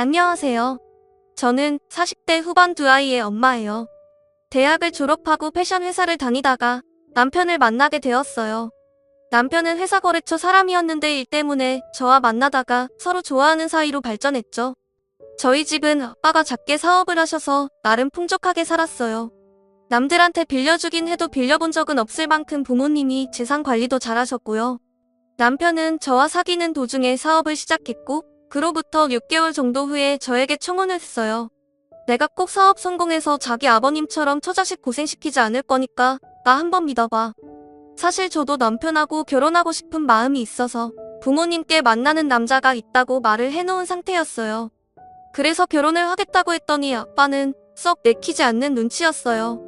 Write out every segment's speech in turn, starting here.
안녕하세요. 저는 40대 후반 두 아이의 엄마예요. 대학을 졸업하고 패션 회사를 다니다가 남편을 만나게 되었어요. 남편은 회사 거래처 사람이었는데 일 때문에 저와 만나다가 서로 좋아하는 사이로 발전했죠. 저희 집은 아빠가 작게 사업을 하셔서 나름 풍족하게 살았어요. 남들한테 빌려주긴 해도 빌려본 적은 없을 만큼 부모님이 재산 관리도 잘하셨고요. 남편은 저와 사귀는 도중에 사업을 시작했고 그로부터 6개월 정도 후에 저에게 청혼을 했어요. 내가 꼭 사업 성공해서 자기 아버님처럼 처자식 고생시키지 않을 거니까 나 한번 믿어봐. 사실 저도 남편하고 결혼하고 싶은 마음이 있어서 부모님께 만나는 남자가 있다고 말을 해놓은 상태였어요. 그래서 결혼을 하겠다고 했더니 아빠는 썩 내키지 않는 눈치였어요.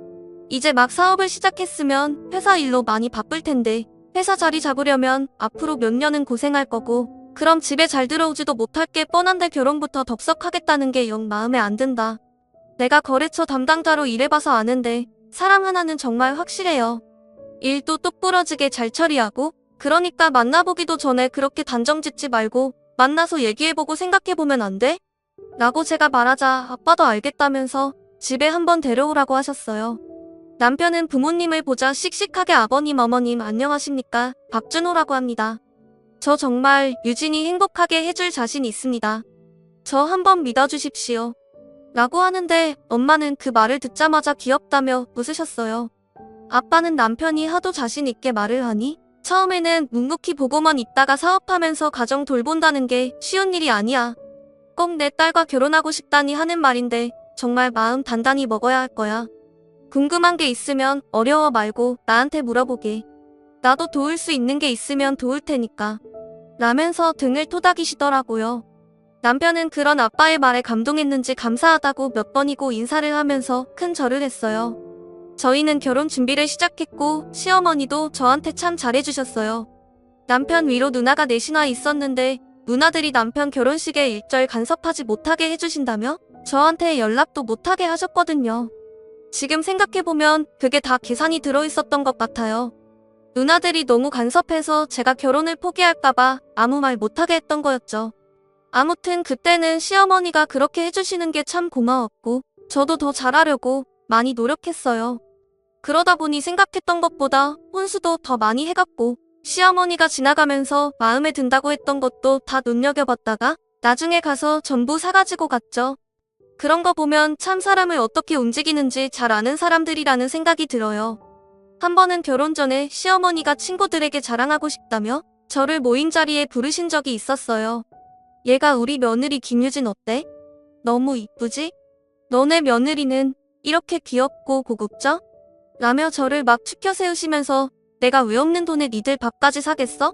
이제 막 사업을 시작했으면 회사 일로 많이 바쁠 텐데 회사 자리 잡으려면 앞으로 몇 년은 고생할 거고 그럼 집에 잘 들어오지도 못할 게 뻔한데 결혼부터 덥석하겠다는 게 영 마음에 안 든다. 내가 거래처 담당자로 일해봐서 아는데 사람 하나는 정말 확실해요. 일도 똑부러지게 잘 처리하고 그러니까 만나보기도 전에 그렇게 단정짓지 말고 만나서 얘기해보고 생각해보면 안 돼? 라고 제가 말하자 아빠도 알겠다면서 집에 한번 데려오라고 하셨어요. 남편은 부모님을 보자 씩씩하게 아버님 어머님 안녕하십니까 박준호라고 합니다. 저 정말 유진이 행복하게 해줄 자신 있습니다. 저 한번 믿어주십시오. 라고 하는데 엄마는 그 말을 듣자마자 귀엽다며 웃으셨어요. 아빠는 남편이 하도 자신 있게 말을 하니 처음에는 묵묵히 보고만 있다가 사업하면서 가정 돌본다는 게 쉬운 일이 아니야. 꼭 내 딸과 결혼하고 싶다니 하는 말인데 정말 마음 단단히 먹어야 할 거야. 궁금한 게 있으면 어려워 말고 나한테 물어보게. 나도 도울 수 있는 게 있으면 도울 테니까. 라면서 등을 토닥이시더라고요. 남편은 그런 아빠의 말에 감동했는지 감사하다고 몇 번이고 인사를 하면서 큰 절을 했어요. 저희는 결혼 준비를 시작했고 시어머니도 저한테 참 잘해주셨어요. 남편 위로 누나가 넷이나 있었는데 누나들이 남편 결혼식에 일절 간섭하지 못하게 해주신다며 저한테 연락도 못하게 하셨거든요. 지금 생각해보면 그게 다 계산이 들어있었던 것 같아요. 누나들이 너무 간섭해서 제가 결혼을 포기할까봐 아무 말 못하게 했던 거였죠. 아무튼 그때는 시어머니가 그렇게 해주시는 게 참 고마웠고 저도 더 잘하려고 많이 노력했어요. 그러다 보니 생각했던 것보다 혼수도 더 많이 해갔고 시어머니가 지나가면서 마음에 든다고 했던 것도 다 눈여겨봤다가 나중에 가서 전부 사가지고 갔죠. 그런 거 보면 참 사람을 어떻게 움직이는지 잘 아는 사람들이라는 생각이 들어요. 한 번은 결혼 전에 시어머니가 친구들에게 자랑하고 싶다며 저를 모임 자리에 부르신 적이 있었어요. 얘가 우리 며느리 김유진 어때? 너무 이쁘지? 너네 며느리는 이렇게 귀엽고 고급져? 라며 저를 막 추켜 세우시면서 내가 왜 없는 돈에 니들 밥까지 사겠어?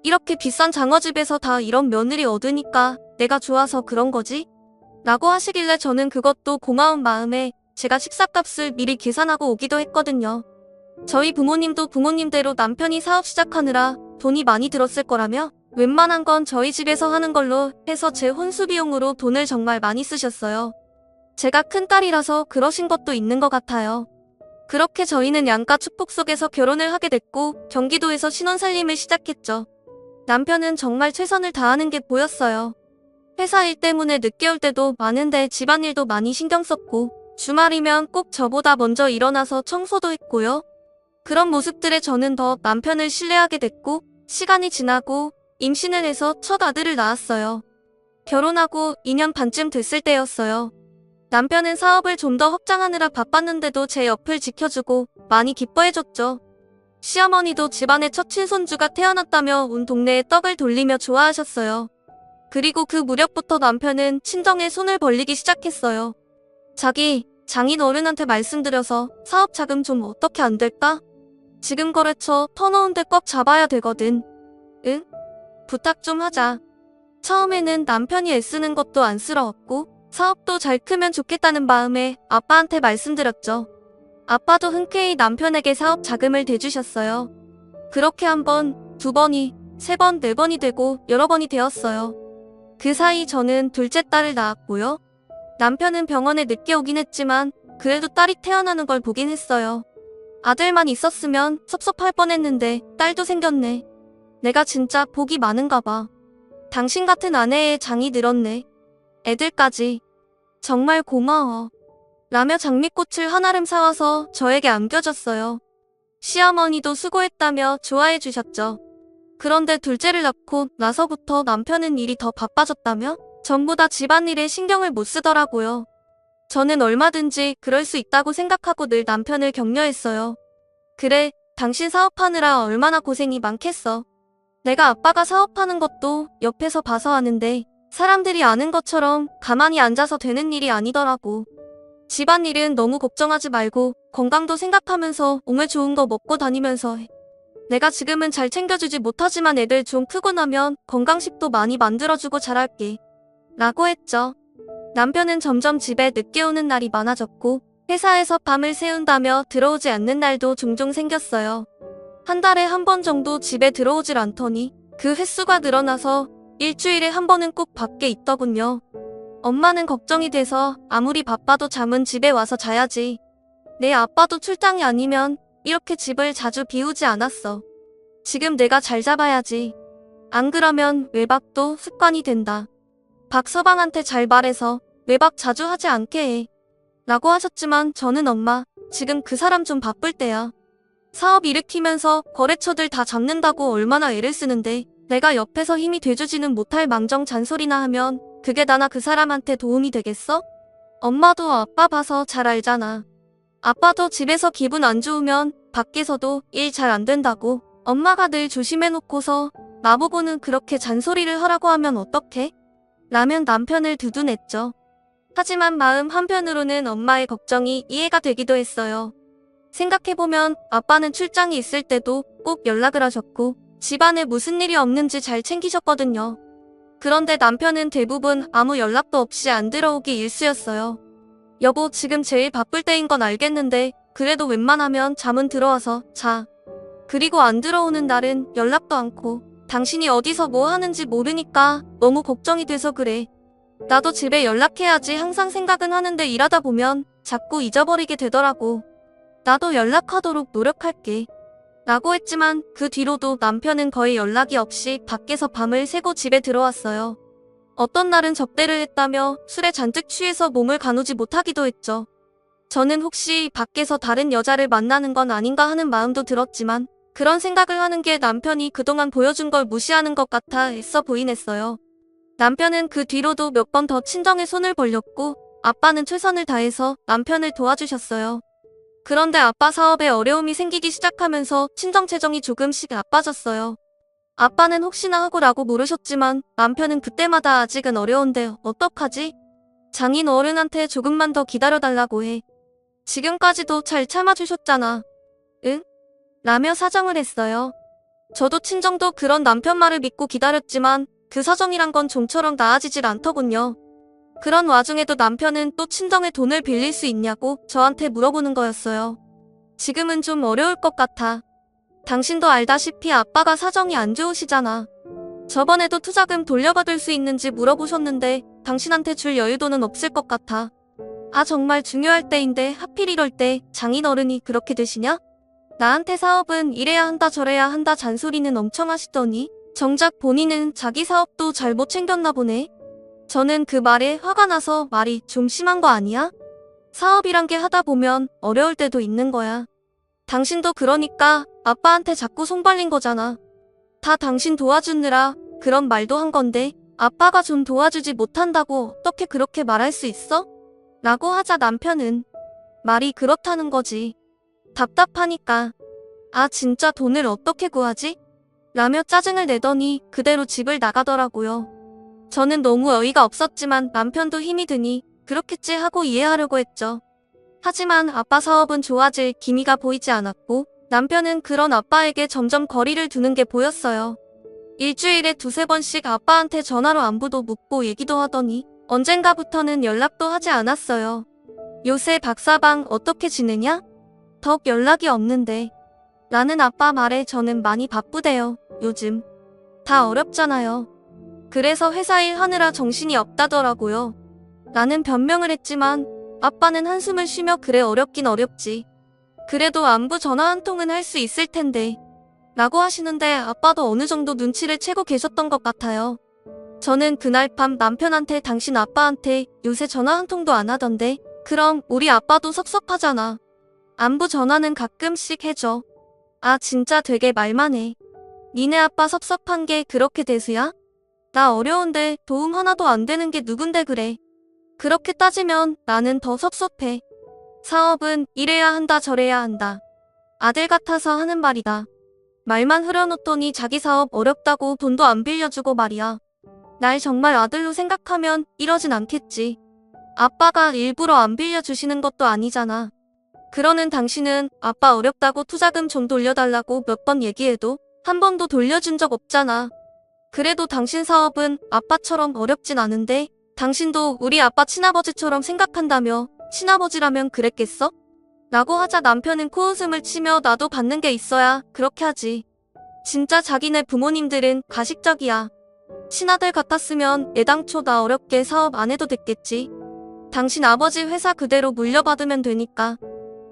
이렇게 비싼 장어집에서 다 이런 며느리 얻으니까 내가 좋아서 그런 거지? 라고 하시길래 저는 그것도 고마운 마음에 제가 식사값을 미리 계산하고 오기도 했거든요. 저희 부모님도 부모님대로 남편이 사업 시작하느라 돈이 많이 들었을 거라며 웬만한 건 저희 집에서 하는 걸로 해서 제 혼수 비용으로 돈을 정말 많이 쓰셨어요. 제가 큰딸이라서 그러신 것도 있는 것 같아요. 그렇게 저희는 양가 축복 속에서 결혼을 하게 됐고 경기도에서 신혼살림을 시작했죠. 남편은 정말 최선을 다하는 게 보였어요. 회사 일 때문에 늦게 올 때도 많은데 집안일도 많이 신경 썼고 주말이면 꼭 저보다 먼저 일어나서 청소도 했고요. 그런 모습들에 저는 더 남편을 신뢰하게 됐고 시간이 지나고 임신을 해서 첫 아들을 낳았어요. 결혼하고 2년 반쯤 됐을 때였어요. 남편은 사업을 좀 더 확장하느라 바빴는데도 제 옆을 지켜주고 많이 기뻐해줬죠. 시어머니도 집안의 첫 친손주가 태어났다며 온 동네에 떡을 돌리며 좋아하셨어요. 그리고 그 무렵부터 남편은 친정에 손을 벌리기 시작했어요. 자기, 장인 어른한테 말씀드려서 사업 자금 좀 어떻게 안 될까? 지금 거래처 터놓은데 꽉 잡아야 되거든. 응? 부탁 좀 하자. 처음에는 남편이 애쓰는 것도 안쓰러웠고 사업도 잘 크면 좋겠다는 마음에 아빠한테 말씀드렸죠. 아빠도 흔쾌히 남편에게 사업 자금을 대주셨어요. 그렇게 한 번, 두 번이, 세 번, 네 번이 되고 여러 번이 되었어요. 그 사이 저는 둘째 딸을 낳았고요. 남편은 병원에 늦게 오긴 했지만 그래도 딸이 태어나는 걸 보긴 했어요. 아들만 있었으면 섭섭할 뻔했는데 딸도 생겼네. 내가 진짜 복이 많은가 봐. 당신 같은 아내의 장이 늘었네. 애들까지. 정말 고마워. 라며 장미꽃을 한아름 사와서 저에게 안겨줬어요. 시어머니도 수고했다며 좋아해 주셨죠. 그런데 둘째를 낳고 나서부터 남편은 일이 더 바빠졌다며 전부 다 집안일에 신경을 못 쓰더라고요. 저는 얼마든지 그럴 수 있다고 생각하고 늘 남편을 격려했어요. 그래, 당신 사업하느라 얼마나 고생이 많겠어. 내가 아빠가 사업하는 것도 옆에서 봐서 하는데 사람들이 아는 것처럼 가만히 앉아서 되는 일이 아니더라고. 집안일은 너무 걱정하지 말고 건강도 생각하면서 몸에 좋은 거 먹고 다니면서 해. 내가 지금은 잘 챙겨주지 못하지만 애들 좀 크고 나면 건강식도 많이 만들어주고 잘할게. 라고 했죠. 남편은 점점 집에 늦게 오는 날이 많아졌고 회사에서 밤을 새운다며 들어오지 않는 날도 종종 생겼어요. 한 달에 한 번 정도 집에 들어오질 않더니 그 횟수가 늘어나서 일주일에 한 번은 꼭 밖에 있더군요. 엄마는 걱정이 돼서 아무리 바빠도 잠은 집에 와서 자야지. 내 아빠도 출장이 아니면 이렇게 집을 자주 비우지 않았어. 지금 내가 잘 잡아야지. 안 그러면 외박도 습관이 된다. 박서방한테 잘 말해서 외박 자주 하지 않게 해. 라고 하셨지만 저는 엄마, 지금 그 사람 좀 바쁠 때야. 사업 일으키면서 거래처들 다 잡는다고 얼마나 애를 쓰는데 내가 옆에서 힘이 돼주지는 못할 망정 잔소리나 하면 그게 나나 그 사람한테 도움이 되겠어? 엄마도 아빠 봐서 잘 알잖아. 아빠도 집에서 기분 안 좋으면 밖에서도 일 잘 안 된다고 엄마가 늘 조심해놓고서 나보고는 그렇게 잔소리를 하라고 하면 어떡해? 라면 남편을 두둔했죠. 하지만 마음 한편으로는 엄마의 걱정이 이해가 되기도 했어요. 생각해보면 아빠는 출장이 있을 때도 꼭 연락을 하셨고 집안에 무슨 일이 없는지 잘 챙기셨거든요. 그런데 남편은 대부분 아무 연락도 없이 안 들어오기 일쑤였어요. 여보, 지금 제일 바쁠 때인 건 알겠는데 그래도 웬만하면 잠은 들어와서 자. 그리고 안 들어오는 날은 연락도 않고 당신이 어디서 뭐 하는지 모르니까 너무 걱정이 돼서 그래. 나도 집에 연락해야지 항상 생각은 하는데 일하다 보면 자꾸 잊어버리게 되더라고. 나도 연락하도록 노력할게. 라고 했지만 그 뒤로도 남편은 거의 연락이 없이 밖에서 밤을 새고 집에 들어왔어요. 어떤 날은 접대를 했다며 술에 잔뜩 취해서 몸을 가누지 못하기도 했죠. 저는 혹시 밖에서 다른 여자를 만나는 건 아닌가 하는 마음도 들었지만 그런 생각을 하는 게 남편이 그동안 보여준 걸 무시하는 것 같아 애써 부인했어요. 남편은 그 뒤로도 몇 번 더 친정에 손을 벌렸고 아빠는 최선을 다해서 남편을 도와주셨어요. 그런데 아빠 사업에 어려움이 생기기 시작하면서 친정 재정이 조금씩 나빠졌어요. 아빠는 혹시나 하고 라고 물으셨지만 남편은 그때마다 아직은 어려운데 어떡하지? 장인 어른한테 조금만 더 기다려달라고 해. 지금까지도 잘 참아주셨잖아. 응? 라며 사정을 했어요. 저도 친정도 그런 남편 말을 믿고 기다렸지만 그 사정이란 건 좀처럼 나아지질 않더군요. 그런 와중에도 남편은 또 친정에 돈을 빌릴 수 있냐고 저한테 물어보는 거였어요. 지금은 좀 어려울 것 같아. 당신도 알다시피 아빠가 사정이 안 좋으시잖아. 저번에도 투자금 돌려받을 수 있는지 물어보셨는데 당신한테 줄 여유도는 없을 것 같아. 아, 정말 중요할 때인데 하필 이럴 때 장인어른이 그렇게 되시냐? 나한테 사업은 이래야 한다 저래야 한다 잔소리는 엄청 하시더니 정작 본인은 자기 사업도 잘못 챙겼나 보네. 저는 그 말에 화가 나서 말이 좀 심한 거 아니야? 사업이란 게 하다 보면 어려울 때도 있는 거야. 당신도 그러니까 아빠한테 자꾸 손 벌린 거잖아. 다 당신 도와주느라 그런 말도 한 건데 아빠가 좀 도와주지 못한다고 어떻게 그렇게 말할 수 있어? 라고 하자 남편은 말이 그렇다는 거지. 답답하니까. 아, 진짜 돈을 어떻게 구하지? 라며 짜증을 내더니 그대로 집을 나가더라고요. 저는 너무 어이가 없었지만 남편도 힘이 드니 그렇겠지 하고 이해하려고 했죠. 하지만 아빠 사업은 좋아질 기미가 보이지 않았고 남편은 그런 아빠에게 점점 거리를 두는 게 보였어요. 일주일에 두세 번씩 아빠한테 전화로 안부도 묻고 얘기도 하더니 언젠가부터는 연락도 하지 않았어요. 요새 박사방 어떻게 지내냐? 덕 연락이 없는데. 라는 아빠 말에 저는 많이 바쁘대요. 요즘. 다 어렵잖아요. 그래서 회사 일 하느라 정신이 없다더라고요. 라는 변명을 했지만 아빠는 한숨을 쉬며 그래 어렵긴 어렵지. 그래도 안부 전화 한 통은 할 수 있을 텐데. 라고 하시는데 아빠도 어느 정도 눈치를 채고 계셨던 것 같아요. 저는 그날 밤 남편한테 당신 아빠한테 요새 전화 한 통도 안 하던데 그럼 우리 아빠도 섭섭하잖아. 안부 전화는 가끔씩 해줘. 아 진짜 되게 말만 해. 니네 아빠 섭섭한 게 그렇게 대수야? 나 어려운데 도움 하나도 안 되는 게 누군데 그래. 그렇게 따지면 나는 더 섭섭해. 사업은 이래야 한다 저래야 한다. 아들 같아서 하는 말이다. 말만 흐려놓더니 자기 사업 어렵다고 돈도 안 빌려주고 말이야. 날 정말 아들로 생각하면 이러진 않겠지. 아빠가 일부러 안 빌려주시는 것도 아니잖아. 그러는 당신은 아빠 어렵다고 투자금 좀 돌려달라고 몇 번 얘기해도 한 번도 돌려준 적 없잖아. 그래도 당신 사업은 아빠처럼 어렵진 않은데 당신도 우리 아빠 친아버지처럼 생각한다며 친아버지라면 그랬겠어? 라고 하자 남편은 코웃음을 치며 나도 받는 게 있어야 그렇게 하지. 진짜 자기네 부모님들은 가식적이야. 친아들 같았으면 애당초 나 어렵게 사업 안 해도 됐겠지. 당신 아버지 회사 그대로 물려받으면 되니까.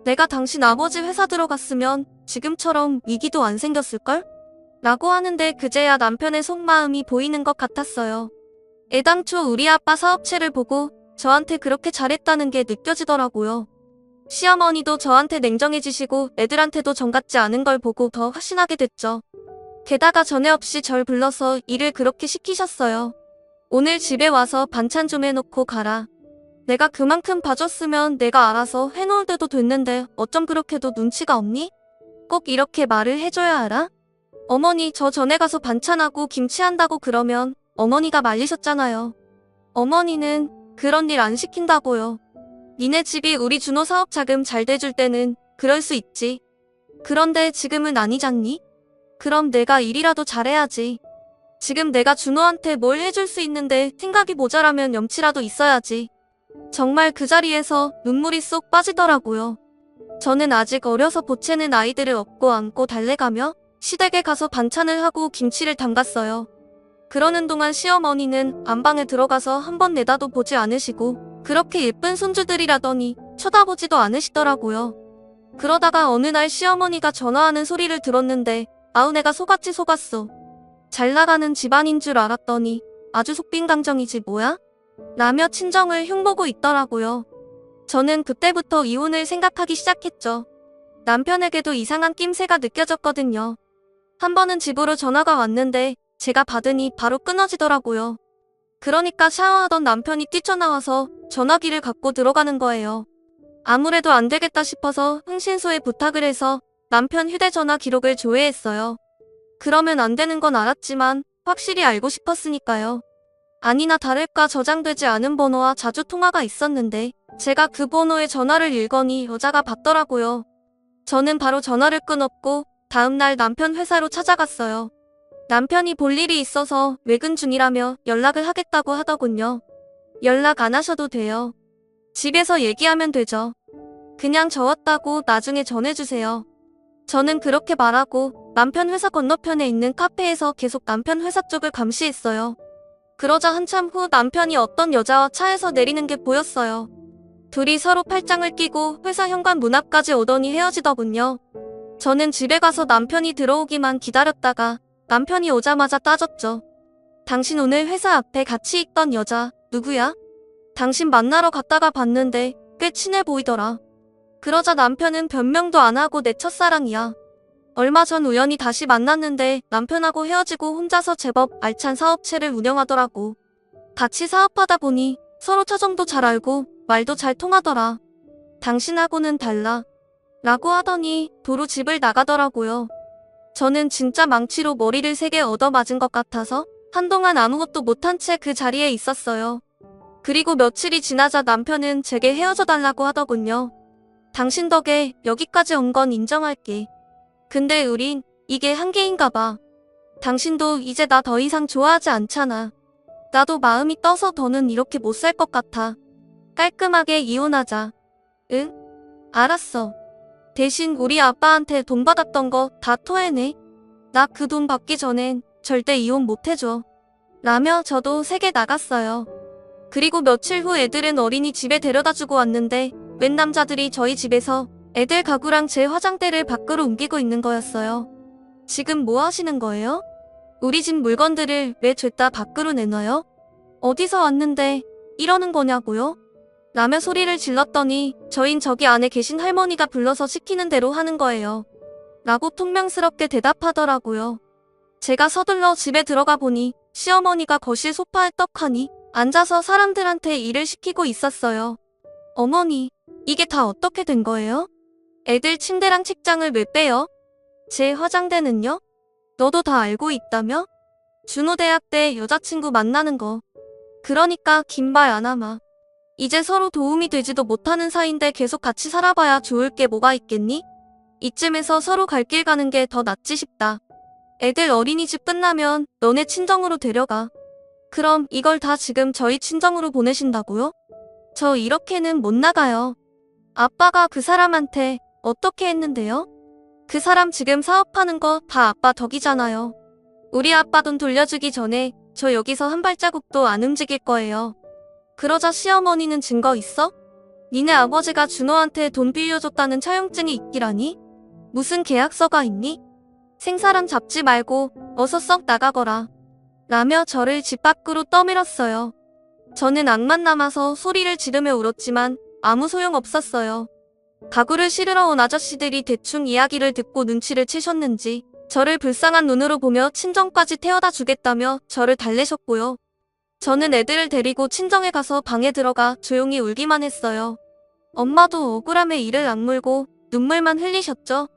내가 당신 아버지 회사 들어갔으면 지금처럼 위기도 안 생겼을걸? 라고 하는데 그제야 남편의 속마음이 보이는 것 같았어요. 애당초 우리 아빠 사업체를 보고 저한테 그렇게 잘했다는 게 느껴지더라고요. 시어머니도 저한테 냉정해지시고 애들한테도 정같지 않은 걸 보고 더 확신하게 됐죠. 게다가 전에 없이 절 불러서 일을 그렇게 시키셨어요. 오늘 집에 와서 반찬 좀 해놓고 가라. 내가 그만큼 봐줬으면 내가 알아서 해놓을 때도 됐는데 어쩜 그렇게도 눈치가 없니? 꼭 이렇게 말을 해줘야 알아? 어머니 저 전에 가서 반찬하고 김치한다고 그러면 어머니가 말리셨잖아요. 어머니는 그런 일 안 시킨다고요. 니네 집이 우리 준호 사업 자금 잘 대줄 때는 그럴 수 있지. 그런데 지금은 아니잖니? 그럼 내가 일이라도 잘해야지. 지금 내가 준호한테 뭘 해줄 수 있는데 생각이 모자라면 염치라도 있어야지. 정말 그 자리에서 눈물이 쏙 빠지더라고요. 저는 아직 어려서 보채는 아이들을 업고 안고 달래가며 시댁에 가서 반찬을 하고 김치를 담갔어요. 그러는 동안 시어머니는 안방에 들어가서 한 번 내다도 보지 않으시고 그렇게 예쁜 손주들이라더니 쳐다보지도 않으시더라고요. 그러다가 어느 날 시어머니가 전화하는 소리를 들었는데 아우 내가 속았지 속았어. 잘 나가는 집안인 줄 알았더니 아주 속빈강정이지 뭐야? 라며 친정을 흉보고 있더라고요. 저는 그때부터 이혼을 생각하기 시작했죠. 남편에게도 이상한 낌새가 느껴졌거든요. 한 번은 집으로 전화가 왔는데 제가 받으니 바로 끊어지더라고요. 그러니까 샤워하던 남편이 뛰쳐나와서 전화기를 갖고 들어가는 거예요. 아무래도 안 되겠다 싶어서 흥신소에 부탁을 해서 남편 휴대전화 기록을 조회했어요. 그러면 안 되는 건 알았지만 확실히 알고 싶었으니까요. 아니나 다를까 저장되지 않은 번호와 자주 통화가 있었는데 제가 그 번호의 전화를 읽으니 여자가 받더라고요. 저는 바로 전화를 끊었고 다음날 남편 회사로 찾아갔어요. 남편이 볼 일이 있어서 외근 중이라며 연락을 하겠다고 하더군요. 연락 안 하셔도 돼요. 집에서 얘기하면 되죠. 그냥 저왔다고 나중에 전해주세요. 저는 그렇게 말하고 남편 회사 건너편에 있는 카페에서 계속 남편 회사 쪽을 감시했어요. 그러자 한참 후 남편이 어떤 여자와 차에서 내리는 게 보였어요. 둘이 서로 팔짱을 끼고 회사 현관 문 앞까지 오더니 헤어지더군요. 저는 집에 가서 남편이 들어오기만 기다렸다가 남편이 오자마자 따졌죠. 당신 오늘 회사 앞에 같이 있던 여자 누구야? 당신 만나러 갔다가 봤는데 꽤 친해 보이더라. 그러자 남편은 변명도 안 하고 내 첫사랑이야. 얼마 전 우연히 다시 만났는데 남편하고 헤어지고 혼자서 제법 알찬 사업체를 운영하더라고. 같이 사업하다 보니 서로 처정도 잘 알고 말도 잘 통하더라. 당신하고는 달라. 라고 하더니 도로 집을 나가더라고요. 저는 진짜 망치로 머리를 3개 얻어맞은 것 같아서 한동안 아무것도 못한 채 그 자리에 있었어요. 그리고 며칠이 지나자 남편은 제게 헤어져 달라고 하더군요. 당신 덕에 여기까지 온 건 인정할게. 근데 우린 이게 한계인가 봐. 당신도 이제 나 더 이상 좋아하지 않잖아. 나도 마음이 떠서 더는 이렇게 못 살 것 같아. 깔끔하게 이혼하자. 응? 알았어. 대신 우리 아빠한테 돈 받았던 거 다 토해내. 나 그 돈 받기 전엔 절대 이혼 못 해줘. 라며 저도 세게 나갔어요. 그리고 며칠 후 애들은 어린이집에 데려다주고 왔는데 웬 남자들이 저희 집에서 애들 가구랑 제 화장대를 밖으로 옮기고 있는 거였어요. 지금 뭐 하시는 거예요? 우리 집 물건들을 왜 죄다 밖으로 내놔요? 어디서 왔는데 이러는 거냐고요? 라며 소리를 질렀더니 저흰 저기 안에 계신 할머니가 불러서 시키는 대로 하는 거예요. 라고 퉁명스럽게 대답하더라고요. 제가 서둘러 집에 들어가 보니 시어머니가 거실 소파에 떡하니 앉아서 사람들한테 일을 시키고 있었어요. 어머니, 이게 다 어떻게 된 거예요? 애들 침대랑 책장을 왜 빼요? 제 화장대는요? 너도 다 알고 있다며? 준호대학 때 여자친구 만나는 거. 그러니까 긴 말 안 하마. 이제 서로 도움이 되지도 못하는 사이인데 계속 같이 살아봐야 좋을 게 뭐가 있겠니? 이쯤에서 서로 갈 길 가는 게 더 낫지 싶다. 애들 어린이집 끝나면 너네 친정으로 데려가. 그럼 이걸 다 지금 저희 친정으로 보내신다고요? 저 이렇게는 못 나가요. 아빠가 그 사람한테 어떻게 했는데요? 그 사람 지금 사업하는 거 다 아빠 덕이잖아요. 우리 아빠 돈 돌려주기 전에 저 여기서 한 발자국도 안 움직일 거예요. 그러자 시어머니는 증거 있어? 니네 아버지가 준호한테 돈 빌려줬다는 차용증이 있기라니? 무슨 계약서가 있니? 생사람 잡지 말고 어서 썩 나가거라. 라며 저를 집 밖으로 떠밀었어요. 저는 악만 남아서 소리를 지르며 울었지만 아무 소용 없었어요. 가구를 실으러 온 아저씨들이 대충 이야기를 듣고 눈치를 채셨는지 저를 불쌍한 눈으로 보며 친정까지 태워다 주겠다며 저를 달래셨고요. 저는 애들을 데리고 친정에 가서 방에 들어가 조용히 울기만 했어요. 엄마도 억울함에 이를 악물고 눈물만 흘리셨죠.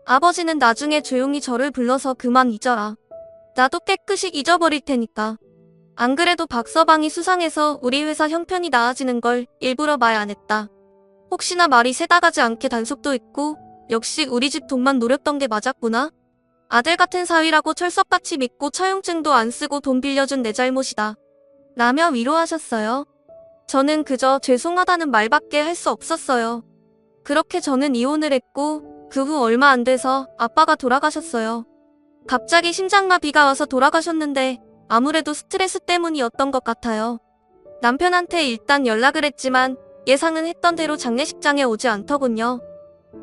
아버지는 나중에 조용히 저를 불러서 그만 잊어라. 나도 깨끗이 잊어버릴 테니까. 안 그래도 박서방이 수상해서 우리 회사 형편이 나아지는 걸 일부러 말 안 했다. 혹시나 말이 새다가지 않게 단속도 있고 역시 우리 집 돈만 노렸던 게 맞았구나. 아들 같은 사위라고 철석같이 믿고 차용증도 안 쓰고 돈 빌려준 내 잘못이다. 라며 위로하셨어요. 저는 그저 죄송하다는 말밖에 할 수 없었어요. 그렇게 저는 이혼을 했고 그 후 얼마 안 돼서 아빠가 돌아가셨어요. 갑자기 심장마비가 와서 돌아가셨는데 아무래도 스트레스 때문이었던 것 같아요. 남편한테 일단 연락을 했지만 예상은 했던 대로 장례식장에 오지 않더군요.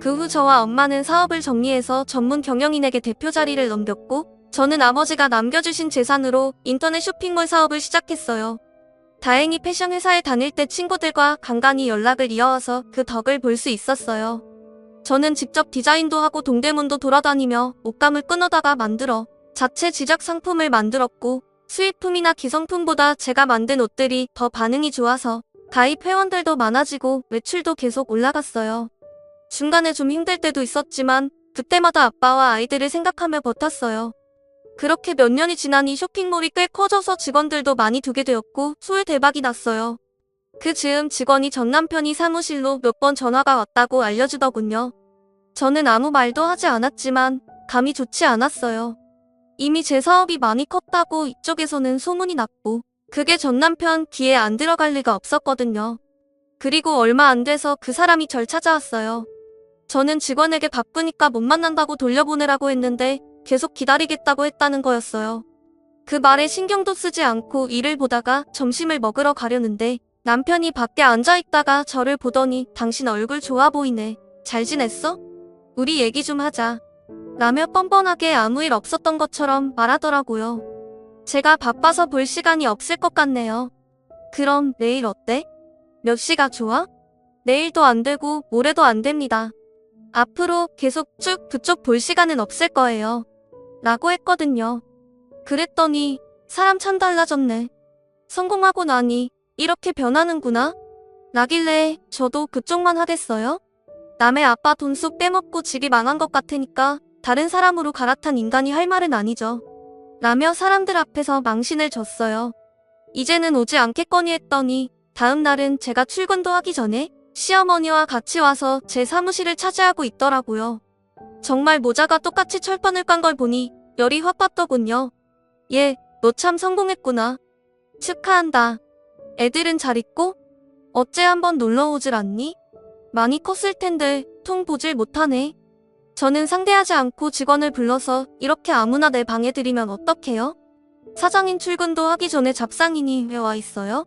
그 후 저와 엄마는 사업을 정리해서 전문 경영인에게 대표 자리를 넘겼고 저는 아버지가 남겨주신 재산으로 인터넷 쇼핑몰 사업을 시작했어요. 다행히 패션 회사에 다닐 때 친구들과 간간히 연락을 이어와서 그 덕을 볼 수 있었어요. 저는 직접 디자인도 하고 동대문도 돌아다니며 옷감을 끊어다가 만들어 자체 제작 상품을 만들었고 수입품이나 기성품보다 제가 만든 옷들이 더 반응이 좋아서 가입 회원들도 많아지고 매출도 계속 올라갔어요. 중간에 좀 힘들 때도 있었지만 그때마다 아빠와 아이들을 생각하며 버텼어요. 그렇게 몇 년이 지나니 쇼핑몰이 꽤 커져서 직원들도 많이 두게 되었고 소유 대박이 났어요. 그 즈음 직원이 전 남편이 사무실로 몇 번 전화가 왔다고 알려주더군요. 저는 아무 말도 하지 않았지만 감이 좋지 않았어요. 이미 제 사업이 많이 컸다고 이쪽에서는 소문이 났고 그게 전 남편 귀에 안 들어갈 리가 없었거든요. 그리고 얼마 안 돼서 그 사람이 절 찾아왔어요. 저는 직원에게 바쁘니까 못 만난다고 돌려보내라고 했는데 계속 기다리겠다고 했다는 거였어요. 그 말에 신경도 쓰지 않고 일을 보다가 점심을 먹으러 가려는데 남편이 밖에 앉아있다가 저를 보더니 당신 얼굴 좋아 보이네. 잘 지냈어? 우리 얘기 좀 하자. 라며 뻔뻔하게 아무 일 없었던 것처럼 말하더라고요. 제가 바빠서 볼 시간이 없을 것 같네요. 그럼 내일 어때? 몇 시가 좋아? 내일도 안 되고 모레도 안 됩니다. 앞으로 계속 쭉 그쪽 볼 시간은 없을 거예요. 라고 했거든요. 그랬더니 사람 참 달라졌네. 성공하고 나니 이렇게 변하는구나. 라길래 저도 그쪽만 하겠어요? 남의 아빠 돈 쑥 빼먹고 집이 망한 것 같으니까 다른 사람으로 갈아탄 인간이 할 말은 아니죠. 라며 사람들 앞에서 망신을 줬어요. 이제는 오지 않겠거니 했더니 다음 날은 제가 출근도 하기 전에 시어머니와 같이 와서 제 사무실을 차지하고 있더라고요. 정말 모자가 똑같이 철판을 깐 걸 보니 열이 확 받더군요. 얘, 너 참 성공했구나. 축하한다. 애들은 잘 있고? 어째 한번 놀러 오질 않니? 많이 컸을 텐데 통 보질 못하네. 저는 상대하지 않고 직원을 불러서 이렇게 아무나 내 방에 들이면 어떡해요? 사장님 출근도 하기 전에 잡상인이 왜 와 있어요?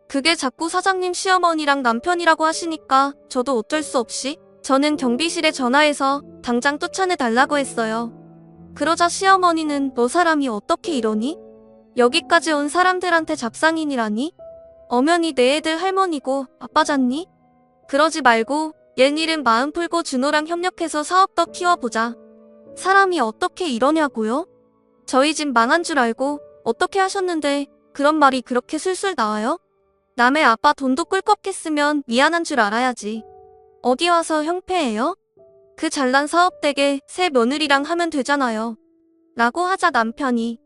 그게 자꾸 사장님 시어머니랑 남편이라고 하시니까 저도 어쩔 수 없이 저는 경비실에 전화해서 당장 쫓아내달라고 했어요. 그러자 시어머니는 너 사람이 어떻게 이러니? 여기까지 온 사람들한테 잡상인이라니? 엄연히 내 애들 할머니고 아빠잖니? 그러지 말고 옌일은 마음 풀고 준호랑 협력해서 사업 더 키워보자. 사람이 어떻게 이러냐고요? 저희 집 망한 줄 알고 어떻게 하셨는데 그런 말이 그렇게 술술 나와요? 남의 아빠 돈도 꿀꺽했으면 미안한 줄 알아야지. 어디 와서 형패해요? 그 잘난 사업되게 새 며느리랑 하면 되잖아요. 라고 하자 남편이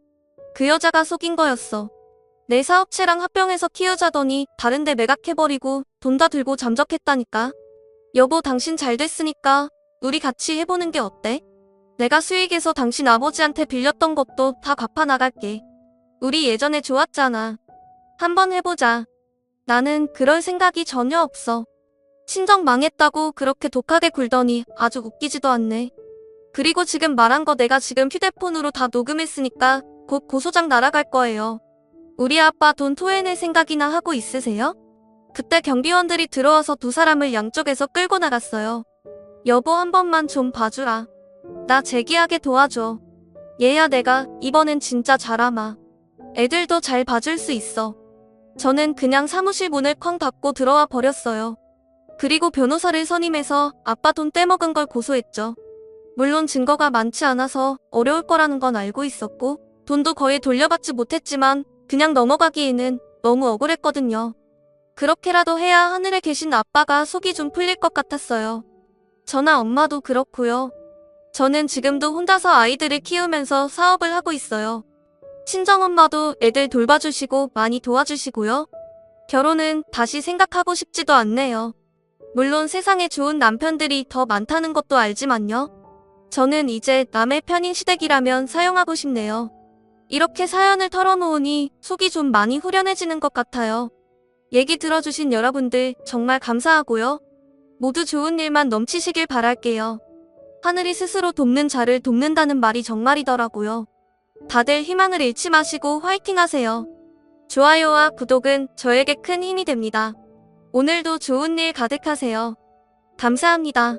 그 여자가 속인 거였어. 내 사업체랑 합병해서 키우자더니 다른데 매각해버리고 돈 다 들고 잠적했다니까. 여보 당신 잘 됐으니까 우리 같이 해보는 게 어때? 내가 수익에서 당신 아버지한테 빌렸던 것도 다 갚아 나갈게. 우리 예전에 좋았잖아. 한번 해보자. 나는 그럴 생각이 전혀 없어. 친정 망했다고 그렇게 독하게 굴더니 아주 웃기지도 않네. 그리고 지금 말한 거 내가 지금 휴대폰으로 다 녹음했으니까 곧 고소장 날아갈 거예요. 우리 아빠 돈 토해낼 생각이나 하고 있으세요? 그때 경비원들이 들어와서 두 사람을 양쪽에서 끌고 나갔어요. 여보 한 번만 좀 봐주라. 나 재기하게 도와줘. 얘야 내가 이번엔 진짜 잘하마. 애들도 잘 봐줄 수 있어. 저는 그냥 사무실 문을 쾅 닫고 들어와 버렸어요. 그리고 변호사를 선임해서 아빠 돈 떼먹은 걸 고소했죠. 물론 증거가 많지 않아서 어려울 거라는 건 알고 있었고 돈도 거의 돌려받지 못했지만 그냥 넘어가기에는 너무 억울했거든요. 그렇게라도 해야 하늘에 계신 아빠가 속이 좀 풀릴 것 같았어요. 저나 엄마도 그렇고요. 저는 지금도 혼자서 아이들을 키우면서 사업을 하고 있어요. 친정엄마도 애들 돌봐주시고 많이 도와주시고요. 결혼은 다시 생각하고 싶지도 않네요. 물론 세상에 좋은 남편들이 더 많다는 것도 알지만요. 저는 이제 남의 편인 시댁이라면 사용하고 싶네요. 이렇게 사연을 털어놓으니 속이 좀 많이 후련해지는 것 같아요. 얘기 들어주신 여러분들 정말 감사하고요. 모두 좋은 일만 넘치시길 바랄게요. 하늘이 스스로 돕는 자를 돕는다는 말이 정말이더라고요. 다들 희망을 잃지 마시고 화이팅 하세요. 좋아요와 구독은 저에게 큰 힘이 됩니다. 오늘도 좋은 일 가득하세요. 감사합니다.